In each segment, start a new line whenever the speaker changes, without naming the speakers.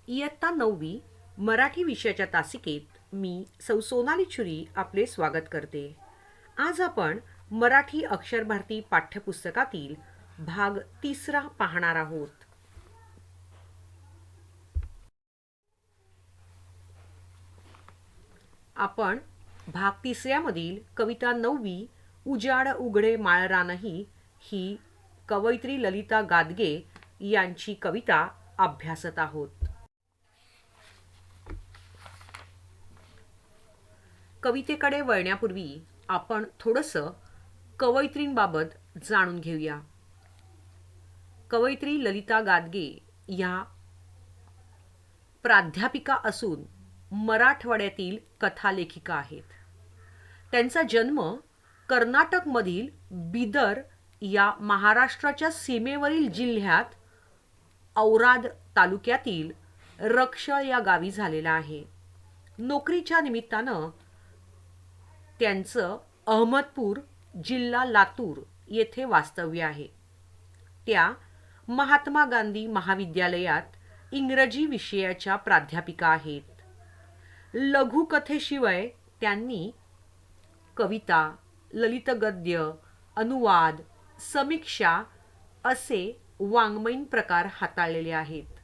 इयत्ता 9वी मराठी विषयाच्या तासिकेत मी सौ सोनाली छुरी आपले स्वागत करते. आज आपण मराठी अक्षर भारती पाठ्यपुस्तकातील भाग 3 पाहणार आहोत. आपण भाग 3 मधील कविता 9वी उजाड उघडे माळरानही ही कवयित्री ललिता गादगे यांची कविता अभ्यासत आहोत. कवितेकडे वळण्यापूर्वी आपण थोडंसं कवयित्रींबाबत जाणून घेऊया. कवयित्री ललिता गादगे या प्राध्यापिका असून मराठवाड्यातील कथालेखिका आहेत. त्यांचा जन्म कर्नाटकमधील बिदर या महाराष्ट्राच्या सीमेवरील जिल्ह्यात औराद तालुक्यातील रक्षळ या गावी झालेला आहे. नोकरीच्या निमित्तानं त्यांचं अहमदपूर जिल्हा लातूर येथे वास्तव्य आहे. त्या महात्मा गांधी महाविद्यालयात इंग्रजी विषयाच्या प्राध्यापिका आहेत. लघुकथेशिवाय त्यांनी कविता, ललित गद्य, अनुवाद, समीक्षा असे वाङ्मयीन प्रकार हाताळलेले आहेत.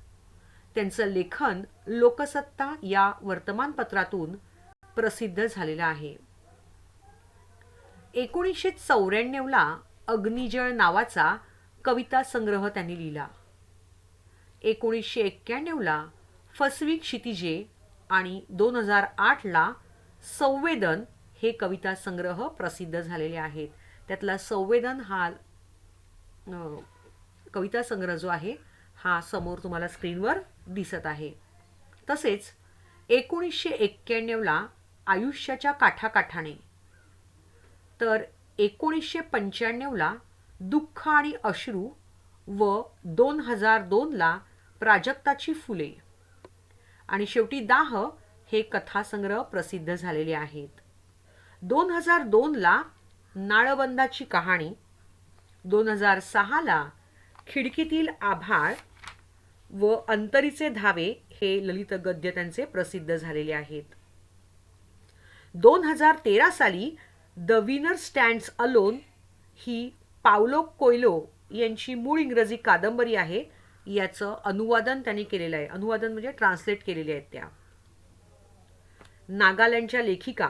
त्यांचं लेखन लोकसत्ता या वर्तमानपत्रातून प्रसिद्ध झालेलं आहे. 1994ला अग्निजळ नावाचा कविता संग्रह त्यांनी लिहिला. 1991ला फसवी क्षितिजे आणि 2008ला संवेदन हे कविता संग्रह प्रसिद्ध झालेले आहेत. त्यातला संवेदन हा कविता संग्रह जो आहे हा समोर तुम्हाला स्क्रीनवर दिसत आहे. तसेच 1991ला आयुष्याच्या काठाकाठाने, तर 1995ला दुःख आणि अश्रू व 2002ला प्राजक्ताची फुले आणि शेवटी दाह हे कथासंग्रह प्रसिद्ध झालेले आहेत. 2002ला नाळबंदाची कहाणी, 2006ला खिडकीतील आभाळ व अंतरीचे धावे हे ललित गद्य त्यांचे प्रसिद्ध झालेले आहेत. 2013 साली द विनर स्टँड्स अलोन ही पावलो कोयलो यांची मूळ इंग्रजी कादंबरी आहे. याचं अनुवादन त्यांनी केलेलं आहे. अनुवादन म्हणजे ट्रान्सलेट केलेले आहेत त्या. नागालँडच्या लेखिका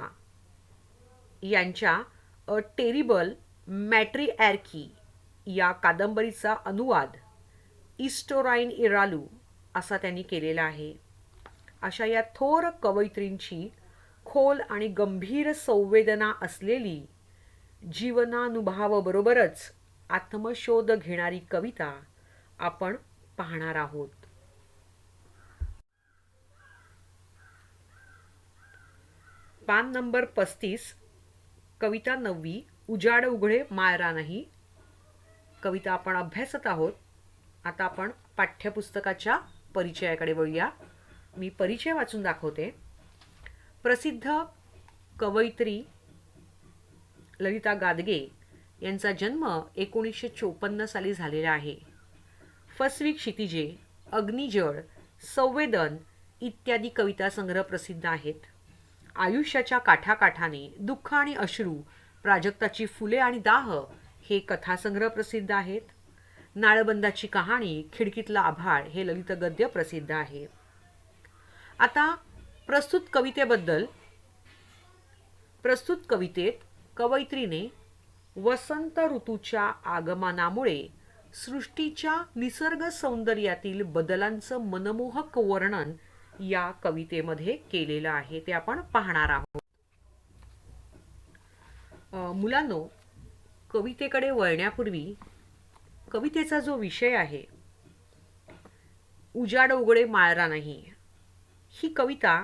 यांच्या अ टेरिबल मॅट्रिॲर्की या कादंबरीचा अनुवाद इस्टोराइन इरालू असा त्यांनी केलेला आहे. अशा या थोर कवयित्रींची खोल आणि गंभीर संवेदना असलेली जीवनानुभवाबरोबरच आत्मशोध घेणारी कविता आपण पाहणार आहोत. पान नंबर 35, कविता 9वी उजाड उघडे माळरानही कविता आपण अभ्यासत आहोत. आता आपण पाठ्यपुस्तकाच्या परिचयाकडे वळूया. मी परिचय वाचून दाखवते. प्रसिद्ध कवयित्री ललिता गादगे यांचा जन्म 1954 साली झालेला आहे. फसवी क्षितिजे, अग्निजळ, संवेदन इत्यादी कविता संग्रह प्रसिद्ध आहेत. आयुष्याच्या काठाकाठाने, दुःख आणि अश्रू, प्राजक्ताची फुले आणि दाह हे कथासंग्रह प्रसिद्ध आहेत. नाळबंदाची कहाणी, खिडकीतला आभाळ हे ललित गद्य प्रसिद्ध आहे. आता प्रस्तुत कवितेत कवयित्रीने वसंत ऋतूच्या आगमनामुळे सृष्टीच्या निसर्ग सौंदर्यातील बदलांचं मनमोहक वर्णन या कवितेमध्ये केलेलं आहे. ते आपण पाहणार आहोत. मुलांनो, कवितेकडे वळण्यापूर्वी कवितेचा जो विषय आहे उजाड उघडे माळरानही, ही कविता,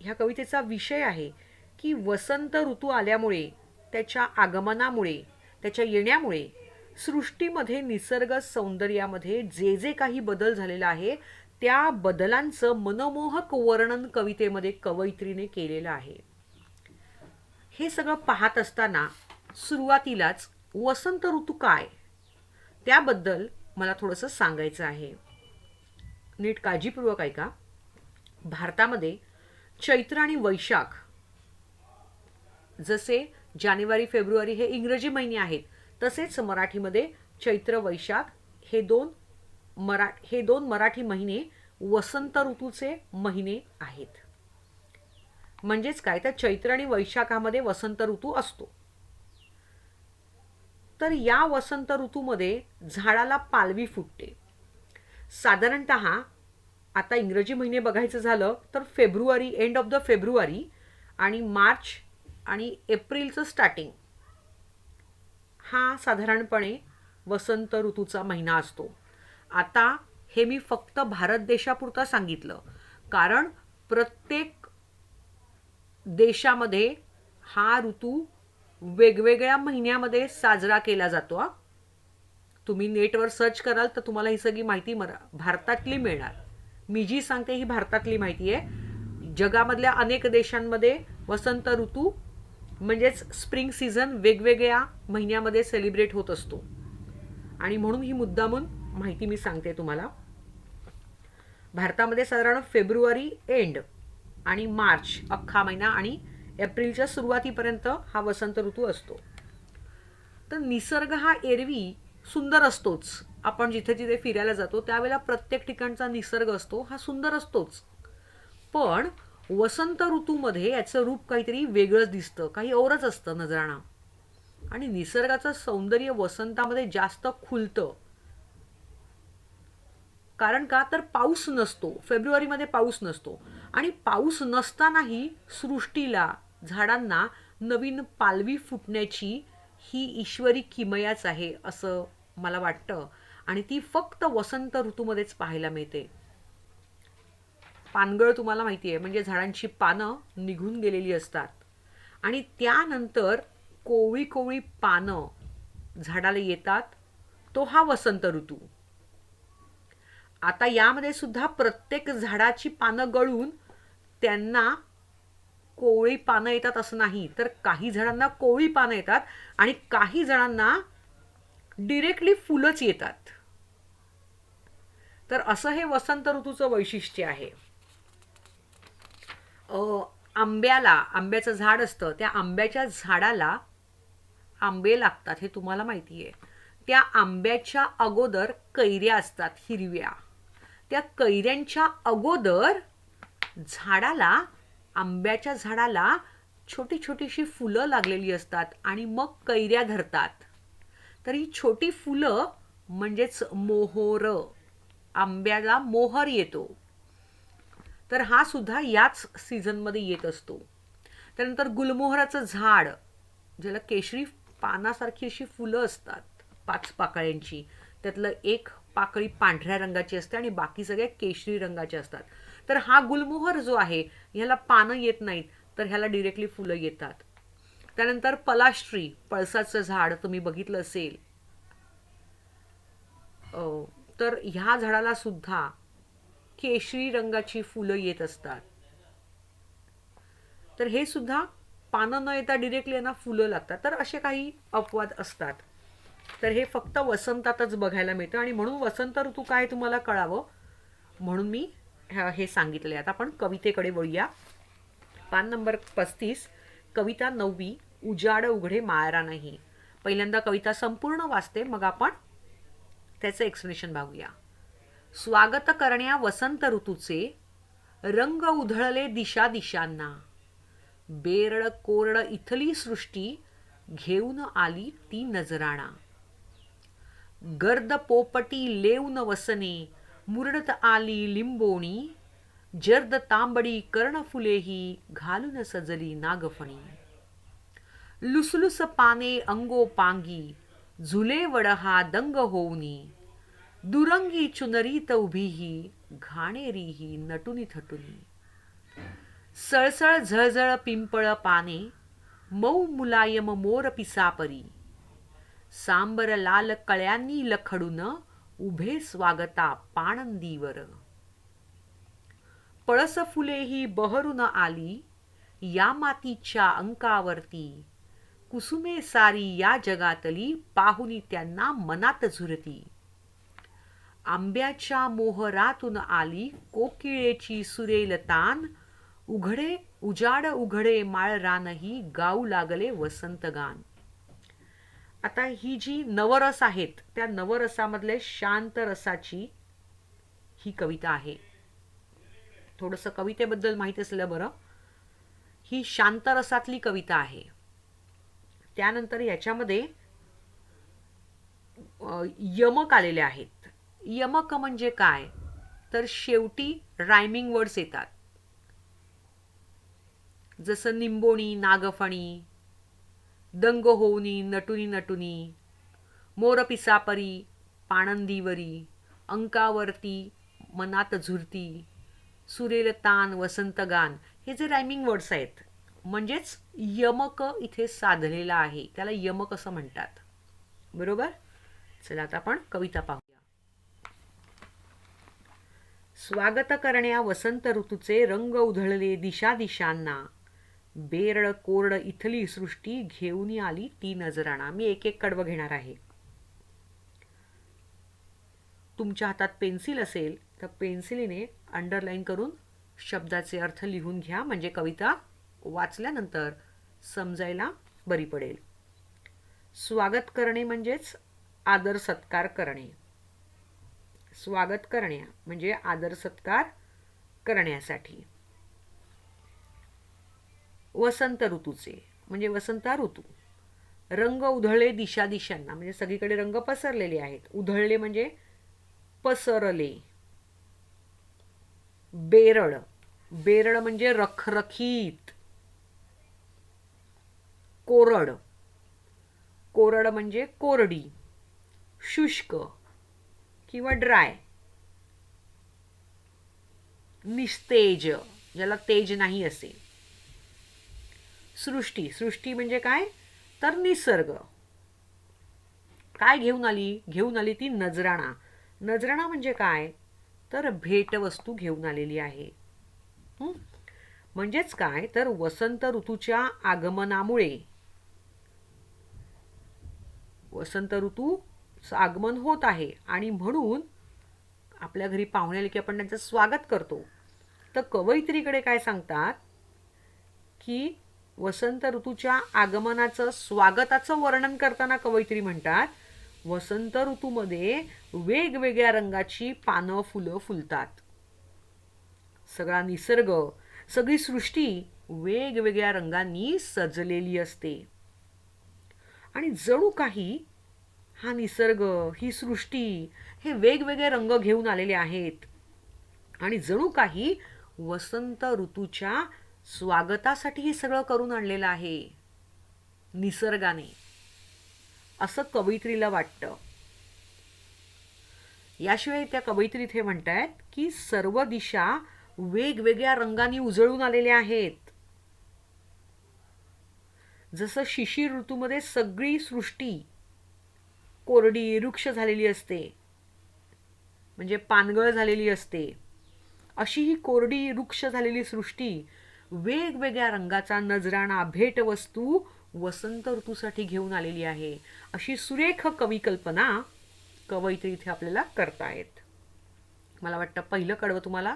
ह्या कवितेचा विषय आहे की वसंत ऋतू आल्यामुळे, त्याच्या आगमनामुळे, त्याच्या येण्यामुळे सृष्टीमध्ये, निसर्ग सौंदर्यामध्ये जे जे काही बदल झालेला आहे त्या बदलांचं मनमोहक वर्णन कवितेमध्ये कवयित्रीने केलेलं आहे. हे सगळं पाहत असताना सुरुवातीलाच वसंत ऋतू काय त्याबद्दल मला थोडंसं सांगायचं आहे. नीट काळजीपूर्वक ऐका. भारतामध्ये चैत्र आणि वैशाख, जसे जानेवारी फेब्रुवारी हे इंग्रजी महिने आहेत, तसेच मराठीमध्ये चैत्र वैशाख हे दोन मराठी महिने वसंत ऋतूचे महिने आहेत. म्हणजेच काय, तर चैत्र आणि वैशाखामध्ये वसंत ऋतू असतो. तर या वसंत ऋतूमध्ये झाडाला पालवी फुटते. साधारणतः आता इंग्रजी महिने बघायचं झालं तर February, end of the February आणि मार्च आणि एप्रिलचं स्टार्टिंग हा साधारणपणे वसंत ऋतूचा महिना असतो. आता हे मी फक्त भारत देशापुरता सांगितलं, कारण प्रत्येक देशामध्ये हा ऋतू वेगवेगळ्या महिन्यामध्ये साजरा केला जातो. तुम्ही नेटवर सर्च कराल तर तुम्हाला ही सगळी माहिती भारतातली मिळणार. मी जी सांगते ही भारतातली माहिती आहे. जगामधल्या अनेक देशांमध्ये वसंत ऋतू म्हणजेच स्प्रिंग सीझन वेगवेगळ्या महिन्यामध्ये सेलिब्रेट होत असतो, आणि म्हणून ही मुद्दामून माहिती मी सांगते तुम्हाला. भारतामध्ये साधारण फेब्रुवारी एंड आणि मार्च अख्खा महिना आणि एप्रिलच्या सुरुवातीपर्यंत हा वसंत ऋतू असतो. तर निसर्ग हा एरवी सुंदर असतोच. आपण जिथे जिथे फिरायला जातो त्यावेळेला प्रत्येक ठिकाणचा निसर्ग असतो हा सुंदर असतोच. पण वसंत ऋतूमध्ये याचं रूप काहीतरी वेगळंच दिसतं, काही औरच असतं नजराणा. आणि निसर्गाचं सौंदर्य वसंतामध्ये जास्त खुलतं. कारण का, तर पाऊस नसतो. फेब्रुवारीमध्ये पाऊस नसतो, आणि पाऊस नसतानाही सृष्टीला, झाडांना नवीन पालवी फुटण्याची ही ईश्वरी किमयाच आहे असं मला वाटतं. आणि ती फक्त वसंत ऋतूमध्येच पाहायला मिळते. पानगळ तुम्हाला माहिती आहे, म्हणजे झाडांची पानं निघून गेलेली असतात आणि त्यानंतर कोवळी कोवळी पानं झाडाला येतात. तो हा वसंत ऋतू. आता यामध्ये सुद्धा प्रत्येक झाडाची पानं गळून त्यांना कोवळी पानं येतात असं नाही, तर काही झाडांना कोवळी पानं येतात आणि काही झाडांना डिरेक्टली फुलंच येतात. तर असं हे वसंत ऋतूचं वैशिष्ट्य आहे. आंब्याचं झाड असतं, त्या आंब्याच्या झाडाला आंबे लागतात हे तुम्हाला माहिती आहे. त्या आंब्याच्या अगोदर कैऱ्या असतात हिरव्या. त्या कैऱ्यांच्या अगोदर आंब्याच्या झाडाला छोटी छोटीशी फुलं लागलेली असतात आणि मग कैऱ्या धरतात. तर ही छोटी फुलं म्हणजेच मोहोर, आंब्याला मोहर येतो. तर हा सुद्धा याच सीझनमध्ये येत असतो. त्यानंतर गुलमोहराचं झाड, ज्याला केशरी पानासारखी अशी फुलं असतात 5 पाकळ्यांची, त्यातलं एक पाकळी पांढऱ्या रंगाची असते आणि बाकी सगळ्या केशरी रंगाच्या असतात. तर हा गुलमोहर जो आहे ह्याला पानं येत नाहीत, तर ह्याला डिरेक्टली फुलं येतात. त्यानंतर पलाश्री, पळसाचं झाड तुम्ही बघितलं असेल, तर ह्या झाडाला सुद्धा केशरी रंगाची फुलं येत असतात. तर हे सुद्धा पानं न येता डिरेक्टली यांना फुलं लागतात. तर असे काही अपवाद असतात. तर हे फक्त वसंतातच बघायला मिळतं आणि म्हणून वसंत ऋतू काय तुम्हाला कळावं म्हणून मी हे सांगितले. आता आपण कवितेकडे वळूया. पान नंबर 35, कविता 9वी, उजाड उघडे मायरा नाही. पहिल्यांदा कविता संपूर्ण वाचते, मग आपण त्याचं एक्सप्लेनेशन बघूया. स्वागत करण्या वसंत ऋतूचे, रंग उधळले दिशा दिशांना. बेरड कोरड इथली सृष्टी, घेऊन आली ती नजराणा. गर्द पोपटी लेऊन वसने, मुरडत आली लिंबोणी. जर्द तांबडी कर्णफुलेही, घालून सजली नागफणी. लुसलुस पाने अंगोपांगी, झुले वडहा दंग होऊनी. दुरंगी चुनरीत उभीही, घाणेरीही नटुनी थटुनी. सळसळ झळझळ पिंपळ पाने, मऊ मुलायम मोर पिसापरी. सांबर लाल कळ्यांनी लखडून, उभे स्वागता पाणंदीवर. पळस फुलेही बहरून आली, या मातीच्या अंकावरती. कुसुमे सारी या जगातली, पाहुनी त्यांना मनात झुरती. आंब्याच्या मोहरातून आली कोकिळेची सुरेल तान, उघडे उजाड उघडे माळ रानही गाऊ लागले वसंत गान. आता ही जी नवरस आहेत त्या नवरसामधले शांत रसाची ही कविता आहे. थोडंसं कवितेबद्दल माहिती असलेलं बरं. ही शांत रसातली कविता आहे. त्यानंतर याच्यामध्ये यमक आलेले आहेत. यमक म्हणजे काय, तर शेवटी रायमिंग वर्ड्स येतात. जसं निंबोणी नागफणी, दंग होऊनी नटुनी नटुनी, मोर पिसापरी पाणंदीवरी, अंकावरती मनात झुरती, सुरेल तान वसंत गान, हे जे रायमिंग वर्ड्स आहेत म्हणजेच यमक इथे साधलेला आहे. त्याला यमक असं म्हणतात. बरोबर. चला आता आपण कविता पाहूया. स्वागत करण्या वसंत ऋतूचे रंग उधळले दिशा दिशांना, बेरड कोरड इथली सृष्टी घेऊन आली ती नजराणा. मी एक एक कडवं घेणार आहे. तुमच्या हातात पेन्सिल असेल तर पेन्सिलीने अंडरलाईन करून शब्दाचे अर्थ लिहून घ्या, म्हणजे कविता वाचल्यानंतर समजायला बरी पडेल. स्वागत करणे म्हणजेच आदर सत्कार करणे. स्वागत करणे म्हणजे आदर सत्कार करण्यासाठी. वसंत ऋतूचे म्हणजे वसंत ऋतू. रंग उधळले दिशा दिशांना म्हणजे सगळीकडे रंग पसरलेले आहेत. उधळले म्हणजे पसरले. बेरड, बेरड म्हणजे रखरखीत. कोरड, कोरड म्हणजे कोरडी, शुष्क किंवा ड्राय. निस्तेज, ज्याला तेज नाही असे. सृष्टी, सृष्टी म्हणजे काय, तर निसर्ग. काय घेऊन आली, घेऊन आली ती नजराणा. नजराणा म्हणजे काय, तर भेटवस्तू घेऊन आलेली आहे. म्हणजेच काय, तर वसंत ऋतूच्या आगमनामुळे, वसंत ऋतूचं आगमन होत आहे आणि म्हणून आपल्या घरी पाहुणे आले की आपण त्यांचं स्वागत करतो. तर कवयित्रीकडे काय सांगतात की वसंत ऋतूच्या आगमनाचं स्वागताचं वर्णन करताना कवयित्री म्हणतात, वसंत ऋतूमध्ये वेगवेगळ्या रंगाची पानं फुलं फुलतात. सगळा निसर्ग, सगळी सृष्टी वेगवेगळ्या रंगांनी सजलेली असते. आणि जणू काही हा निसर्ग, ही सृष्टी हे वेगवेगळे रंग घेऊन आलेले आहेत आणि जणू काही वसंत ऋतूच्या स्वागतासाठी हे सगळं करून आणलेलं आहे निसर्गाने, असं कवयित्रीला वाटतं. याशिवाय त्या कवयित्री इथे म्हणतायत की सर्व दिशा वेगवेगळ्या रंगांनी उजळून आलेल्या आहेत. जसं शिशिर ऋतूमध्ये सगळी सृष्टी कोरडी रुक्ष झालेली असते, म्हणजे पानगळ झालेली असते, अशी ही कोरडी रुक्ष झालेली सृष्टी वेगवेगळ्या रंगाचा नजराणा भेटवस्तू वसंत ऋतूसाठी घेऊन आलेली आहे. अशी सुरेख कविकल्पना कवयित्री इथे आपल्याला करतायत. मला वाटतं पहिलं कडवं तुम्हाला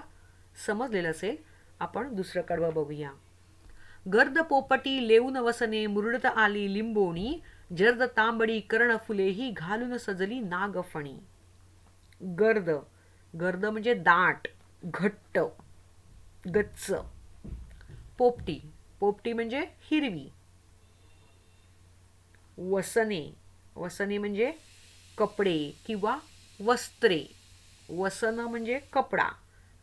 समजलेलं असेल. आपण दुसरं कडवं बघूया. गर्द पोपटी लेऊन वसने मुरडत आली लिंबोणी, जर्द तांबडी कर्णफुले ही घालून सजली नागफणी. गर्द, गर्द म्हणजे दाट, घट्ट, गच्च. पोपटी, पोपटी म्हणजे हिरवी. वसने, वसने म्हणजे कपडे किंवा वस्त्रे. वसन म्हणजे कपडा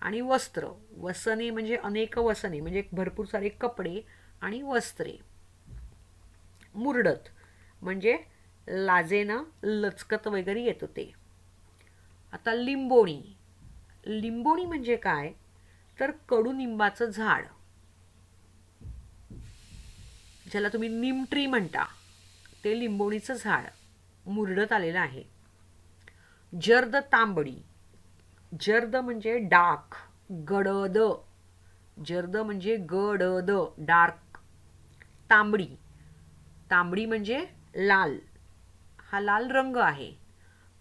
आणि वस्त्र. वसने म्हणजे अनेक वसने म्हणजे भरपूर सारे कपडे आणि वस्त्रे. मुरडत म्हणजे लाजेनं लचकत वगैरे येत होते. आता लिंबोणी, लिंबोणी म्हणजे काय, तर कडुनिंबाचं झाड, ज्याला तुम्ही नीम ट्री म्हणता, ते लिंबोणीचं झाड मुरडत आलेलं आहे. जर्द तांबडी, जर्द म्हणजे डार्क, गडद. जर्द म्हणजे गडद, डार्क. तांबडी, तांबडी म्हणजे लाल, हा लाल रंग आहे.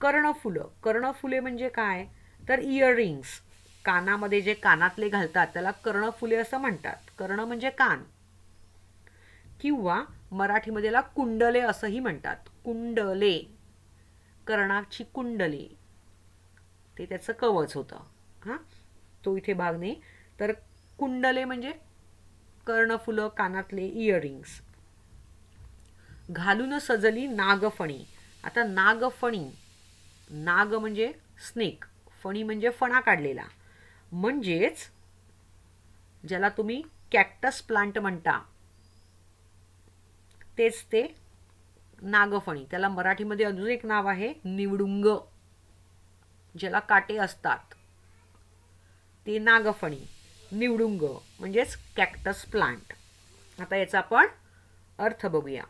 कर्णफुलं. कर्णफुले म्हणजे काय, तर इयरिंग्स. कानामध्ये जे कानातले घालतात त्याला कर्णफुले असं म्हणतात. कर्ण म्हणजे कान. किंवा मराठीमध्ये याला कुंडले असंही म्हणतात. कुंडले, कर्णाची कुंडले, ते त्याचं कवच होतं. हां, तो इथे भाग नाही. तर कुंडले म्हणजे कर्णफुलं, कानातले, इयरिंग्स. घालून सजली नागफणी. आता नागफणी, नाग म्हणजे स्नेक, फणी म्हणजे फणा काढलेला, म्हणजेच ज्याला तुम्ही कॅक्टस प्लांट म्हणता तेच ते नागफणी. त्याला मराठीमध्ये अजून एक नाव आहे निवडुंग, ज्याला काटे असतात ते नागफणी. निवडुंग म्हणजेच कॅक्टस प्लांट. आता याचा आपण अर्थ बघूया.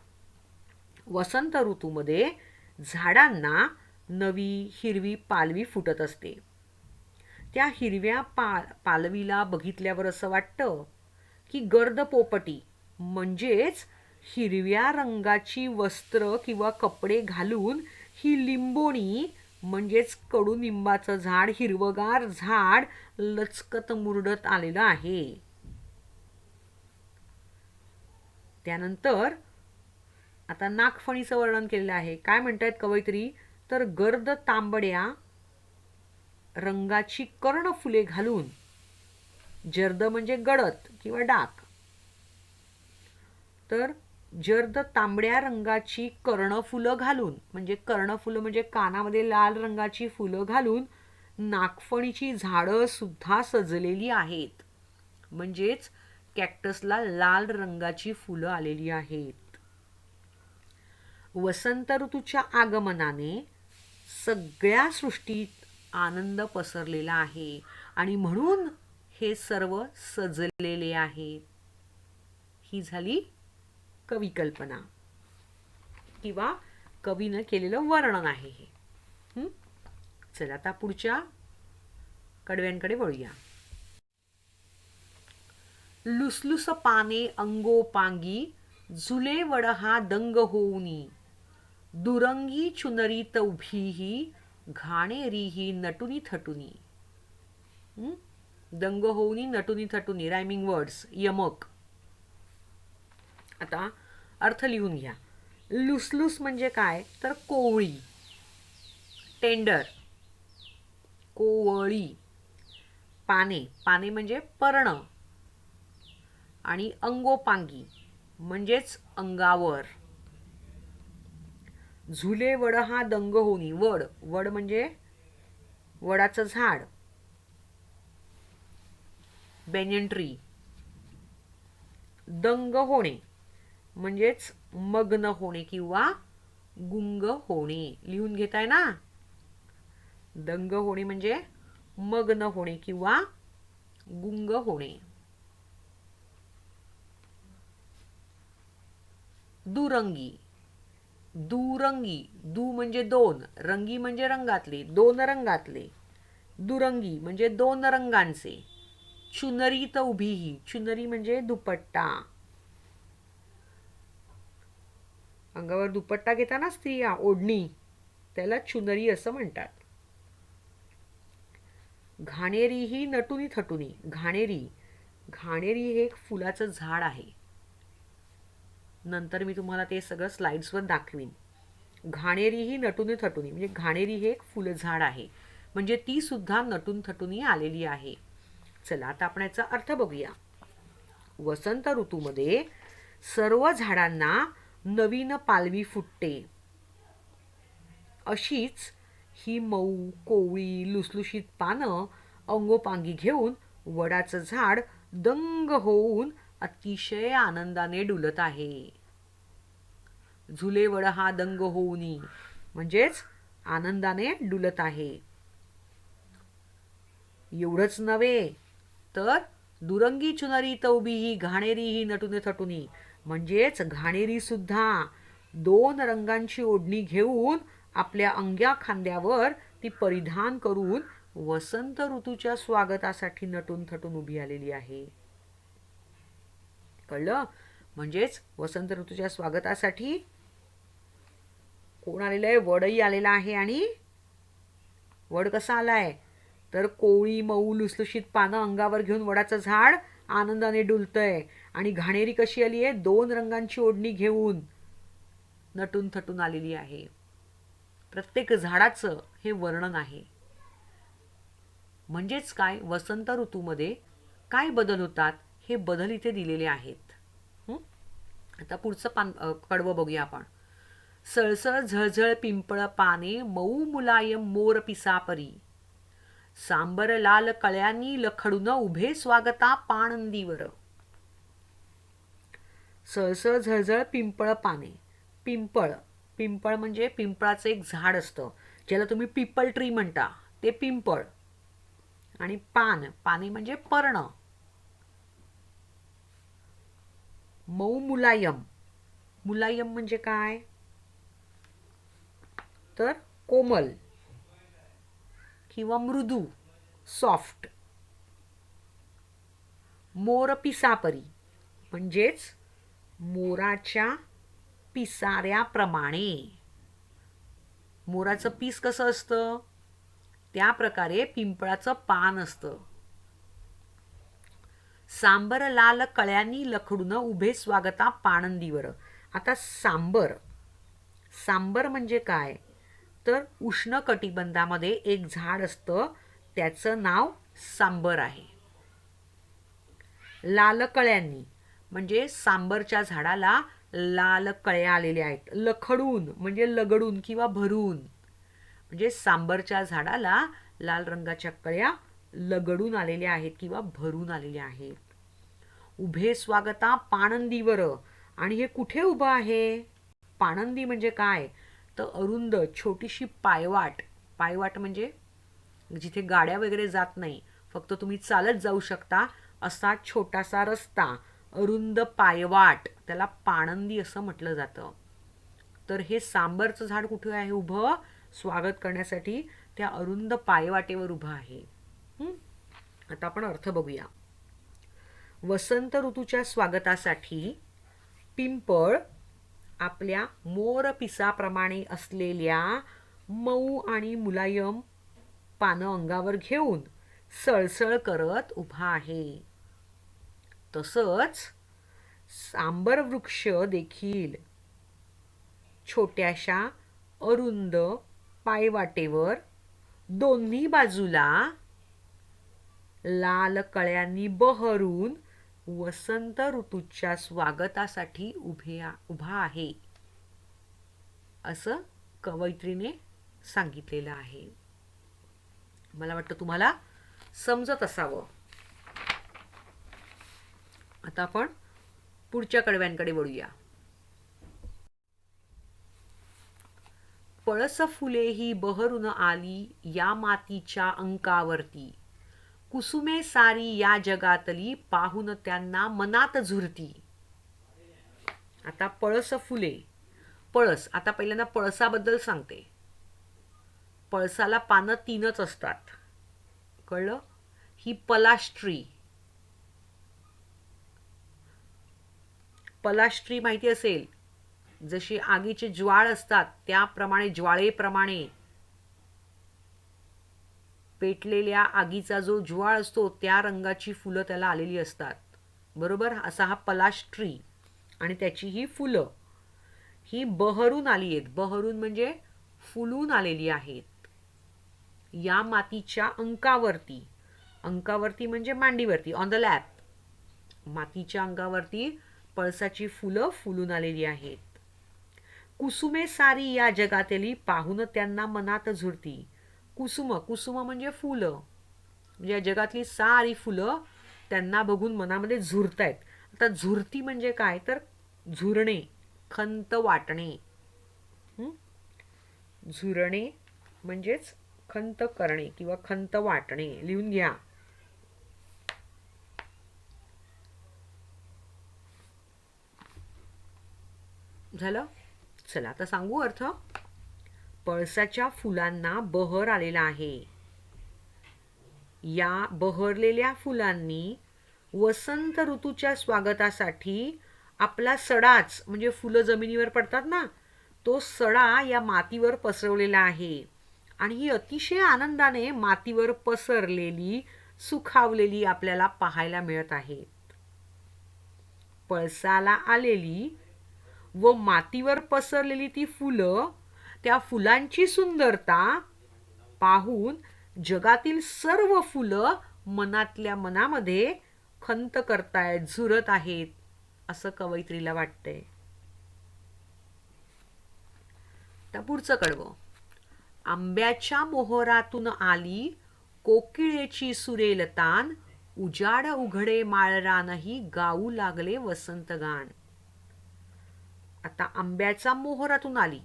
वसंत ऋतूमध्ये झाडांना नवी हिरवी पालवी फुटत असते. त्या हिरव्या पालवीला बघितल्यावर असं वाटतं की गर्द पोपटी म्हणजेच हिरव्या रंगाची वस्त्र किंवा कपडे घालून ही लिंबोणी म्हणजेच कडुनिंबाचं झाड, हिरवगार झाड लचकत मुरडत आलेलं आहे. त्यानंतर आता नागफणीचं वर्णन केलेलं आहे. काय म्हणतायत कवयित्री, तर गर्द तांबड्या रंगाची कर्णफुले घालून, जर्द म्हणजे गडद किंवा डाक, तर जर्द तांबड्या रंगाची कर्णफुलं घालून, म्हणजे कर्णफुलं म्हणजे कानामध्ये लाल रंगाची फुलं घालून नागफणीची झाडं सुद्धा सजलेली आहेत. म्हणजेच कॅक्टसला लाल रंगाची फुलं आलेली आहेत. वसंत ऋतूच्या आगमनाने सगळ्या सृष्टीत आनंद पसरलेला आहे आणि म्हणून हे सर्व सजलेले आहेत. ही झाली कवी कल्पना किंवा कवीनं केलेलं वर्णन आहे हे. चला आता पुढच्या कडव्यांकडे वळूया. लुसलुस पाने अंगोपांगी, झुले वडहा दंग होऊनी, दुरंगी चुनरीत उभीही, घाणेरीही नटुनी थटुनी. दंग होऊनी, नटुनी थटुनी, रायमिंग वर्ड्स, यमक. आता अर्थ लिहून घ्या. लुसलुस म्हणजे काय, तर कोवळी, टेंडर, कोवळी. पाने, पाने म्हणजे पर्ण. आणि अंगोपांगी म्हणजेच अंगावर. झुले वड हा दंग होनी, वड, वड म्हणजे वडाचं झाड, बेनियन ट्री. दंग होणे म्हणजेच मग्न होणे किंवा गुंग होणे. लिहून घेताय ना. दंग होणे म्हणजे मग्न होणे किंवा गुंग होणे. दुरंगी, दुरंगी, दु म्हणजे दोन, रंगी म्हणजे रंगातले, दोन रंगातले. दुरंगी म्हणजे दोन रंगांचे. चुनरीत उभीही, चुनरी म्हणजे दुपट्टा. अंगावर दुपट्टा घेताना स्त्रिया, ओढणी, त्याला चुनरी असं म्हणतात. घाणेरी ही नटुनी थटुनी. घाणेरी, घाणेरी हे एक फुलाचं झाड आहे. नंतर मी तुम्हाला ते सगळं स्लाइड्सवर दाखवीन. घाणेरी ही नटुनी थटुनी म्हणजे घाणेरी हे एक फुलझाड आहे, म्हणजे ती सुद्धा नटून थटुनी आलेली आहे. चला आता आपण याचा अर्थ बघूया. वसंत ऋतूमध्ये सर्व झाडांना नवीन पालवी फुटते. अशीच ही मऊ, कोवळी, लुसलुशीत पानं अंगोपांगी घेऊन वडाचं झाड दंग होऊन अतिशय आनंदाने डुलत आहे. झुले वड हा दंग होऊनी म्हणजेच आनंदाने डुलत आहे. एवढंच नव्हे तर दुरंगी चुनरी तौबी ही घाणेरी ही नटुने थटुनी म्हणजेच घाणेरी सुद्धा दोन रंगांची ओढणी घेऊन आपल्या अंग्या खांद्यावर ती परिधान करून वसंत ऋतूच्या स्वागतासाठी नटून थटून उभी आलेली आहे. कळलं? म्हणजेच वसंत ऋतूच्या स्वागतासाठी कोण आलेलं आहे? वडही आलेला आहे आणि वड कसा आलाय? तर कोवळी मऊ लुसलुशीत पानं अंगावर घेऊन वडाचं झाड आनंदाने डुलतंय. आणि घाणेरी कशी आली आहे? 2 रंगांची ओढणी घेऊन नटून थटून आलेली आहे. प्रत्येक झाडाचं हे वर्णन आहे. म्हणजेच काय, वसंत ऋतूमध्ये काय बदल होतात हे बदल इथे दिलेले आहेत. आता पुढचं कडवं बघूया आपण. सळसळ झळझळ पिंपळ पाने मऊ मुलायम मोर पिसापरी, सांबर लाल कळ्यांनी लखडून उभे स्वागता पाणंदीवर. सळसळ झळझळ पिंपळ पाने. पिंपळ, पिंपळ म्हणजे पिंपळाचं एक झाड असतं ज्याला तुम्ही पिपल ट्री म्हणता, ते पिंपळ. आणि पान, पाने म्हणजे पर्ण. मऊ मुलायम, मुलायम म्हणजे काय? तर कोमल किंवा मृदू, सॉफ्ट. मोर पिसापरी म्हणजेच मोराच्या पिसाऱ्याप्रमाणे. मोराचं पीस कसं असतं त्या प्रकारे पिंपळाचं पान असतं. सांबर लाल कळ्यांनी लखडून उभे स्वागता पाणंदीवर. आता सांबर, सांबर म्हणजे काय? तर उष्ण कटिबंधामध्ये एक झाड असतं त्याचं नाव सांबर आहे. लाल कळ्यांनी म्हणजे सांबरच्या झाडाला लाल कळ्या आलेल्या आहेत. लखडून म्हणजे लगडून किंवा भरून, म्हणजे सांबरच्या झाडाला लाल रंगाच्या कळ्या लगडून आलेल्या आहेत किंवा भरून आलेल्या आहेत. उभे स्वागता पाणंदीवर. आणि हे कुठे उभं आहे? पाणंदी म्हणजे काय? तर अरुंद छोटीशी पायवाट. पायवाट म्हणजे जिथे गाड्या वगैरे जात नाही, फक्त तुम्ही चालत जाऊ शकता असा छोटासा रस्ता, अरुंद पायवाट, त्याला पाणंदी असं म्हटलं जातं. तर हे सांबरचं झाड कुठे आहे उभं? स्वागत करण्यासाठी त्या अरुंद पायवाटेवर उभं आहे. आता आपण अर्थ बघूया. वसंत ऋतूच्या स्वागतासाठी पिंपळ आपल्या मोर पिसाप्रमाणे असलेल्या मऊ आणि मुलायम पानं अंगावर घेऊन सळसळ करत उभा आहे. तसंच सांबर वृक्ष देखील छोट्याशा अरुंद पायवाटेवर दोन्ही बाजूला लाल कळ्यांनी बहरून वसंत ऋतूच्या स्वागतासाठी उभा आहे असं कवयित्रीने सांगितलेलं आहे. मला वाटतं तुम्हाला समजत असावं. आता आपण पुढच्या कडव्यांकडे वळूया. पळस फुले ही बहरून आली या मातीच्या अंकावरती, कुसुमे सारी या जगातली पाहून त्यांना मनात झुरती. आता पळस फुले, पळस. आता पहिल्यांदा पळसाबद्दल सांगते. पळसाला पानं 3च असतात, कळलं? ही पलाश ट्री माहिती असेल, जशी आगीचे ज्वाळ असतात त्याप्रमाणे, ज्वाळेप्रमाणे पेटलेल्या आगीचा जो ज्वाळ असतो त्या रंगाची फुलं त्याला आलेली असतात, बरोबर? असा हा पलाश ट्री. आणि त्याची ही फुलं ही बहरून आली आहेत. बहरून म्हणजे फुलून आलेली आहेत या मातीच्या अंकावरती. अंकावरती म्हणजे मांडीवरती, ऑन द लॅप. मातीच्या अंगावरती पळसाची फुलं फुलून आलेली आहेत. कुसुमे सारी या जगातली पाहून त्यांना मनात झुरती. कुसुम, कुसुम म्हणजे फुलं, म्हणजे या जगातली सारी फुलं त्यांना बघून मनामध्ये झुरतायत. आता झुरती म्हणजे काय? तर झुरणे, खंत वाटणे. झुरणे म्हणजेच खंत करणे किंवा खंत वाटणे. लिहून घ्या. झालं? चला आता सांगू अर्थ. पळसाच्या फुलांना बहर आलेला आहे. या बहरलेल्या फुलांनी वसंत ऋतूच्या स्वागतासाठी आपला सडाच, म्हणजे फुलं जमिनीवर पडतात ना, तो सडा या मातीवर पसरवलेला आहे. आणि ही अतिशय आनंदाने मातीवर पसरलेली सुखावलेली आपल्याला पाहायला मिळत आहेत. पळसाला आलेली व मातीवर पसरलेली ती फुलं, त्या फुलांची सुंदरता पाहून जगातील सर्व फुलं मनातल्या मनामध्ये खंत करतायत, झुरत आहेत असं कवयित्रीला वाटतंय. आता पुढचं कडवं. आंब्याच्या मोहरातून आली कोकिळेची सुरेल तान, उजाड उघडे माळरानही गाऊ लागले वसंतगान. आता आंब्याचा मोहरातून आली.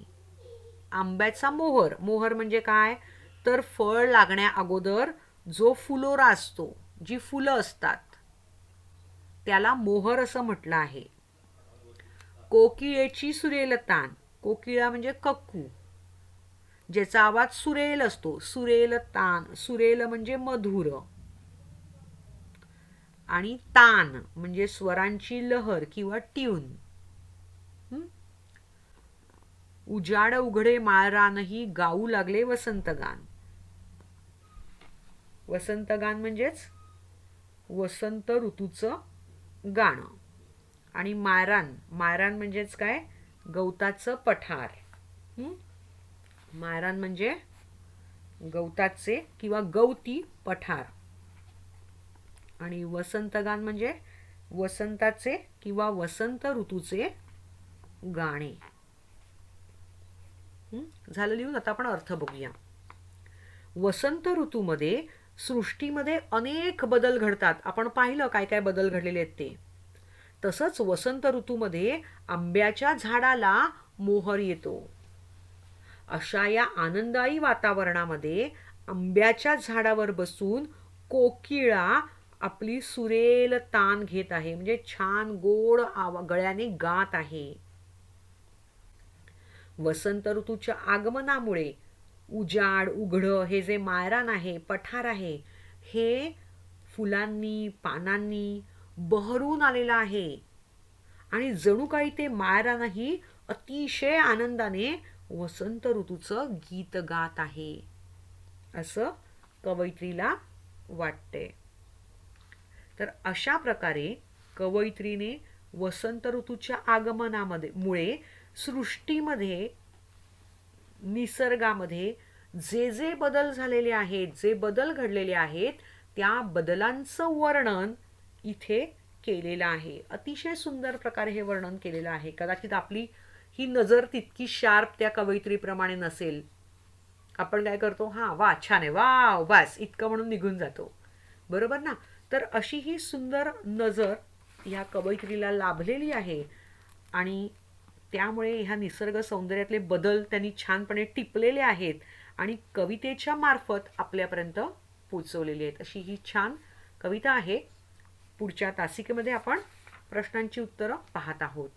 आंब्याचा मोहर, मोहर म्हणजे काय तर फळ लागण्या अगोदर जो फुलोरा असतो, जी फुलं असतात त्याला मोहर असं म्हटलं आहे. कोकिळेची सुरेल तान, कोकिळा म्हणजे कक्कू, ज्याचा आवाज सुरेल असतो. सुरेल तान, सुरेल म्हणजे मधुर, आणि तान म्हणजे स्वरांची लहर किंवा ट्यून. उजाड उघडे माळरानही गाऊ लागले वसंतगान. वसंतगान म्हणजेच वसंत ऋतूचं गाणं. आणि माळरान, माळरान म्हणजेच काय गवताचं पठार. माळरान म्हणजे गवताचे किंवा गवती पठार. आणि वसंतगान म्हणजे वसंताचे किंवा वसंत ऋतूचे गाणे. झालं लिहून. आता आपण अर्थ बघूया. वसंत ऋतूमध्ये सृष्टीमध्ये अनेक बदल घडतात. आपण पाहिलं काय काय बदल घडलेले आहेत ते. तसंच वसंत ऋतूमध्ये आंब्याच्या झाडाला मोहर येतो. अशा या आनंदायी वातावरणामध्ये आंब्याच्या झाडावर बसून कोकिळा आपली सुरेल तान घेत आहे, म्हणजे छान गोड गळ्याने गात आहे. वसंत ऋतूच्या आगमनामुळे उजाड उघडं हे जे माळरान आहे, पठार आहे, हे फुलांनी पानांनी बहरून आलेलं आहे. आणि जणू काही ते माळरानही अतिशय आनंदाने वसंत ऋतूचं गीत गात आहे असं कवयित्रीला वाटते. तर अशा प्रकारे कवयित्रीने वसंत ऋतूच्या आगमनामध्ये मुळे सृष्टीमध्ये, निसर्गामध्ये जे जे बदल झालेले आहेत, जे बदल घडलेले आहेत, त्या बदलांचं वर्णन इथे केलेलं आहे. अतिशय सुंदर प्रकारे हे वर्णन केलेलं आहे. कदाचित आपली ही नजर तितकी शार्प त्या कवयित्रीप्रमाणे नसेल. आपण काय करतो, हा वा छान आहे, वाव बस इतकं म्हणून निघून जातो, बरोबर ना. तर अशी ही सुंदर नजर ह्या कवयित्रीला लाभलेली आहे. आणि त्यामुळे ह्या निसर्ग सौंदर्यातले बदल त्यांनी छानपणे टिपलेले आहेत आणि कवितेच्या मार्फत आपल्यापर्यंत पोचवलेली आहेत. अशी ही छान कविता आहे. पुढच्या तासिकेमध्ये आपण प्रश्नांची उत्तरं पाहत आहोत.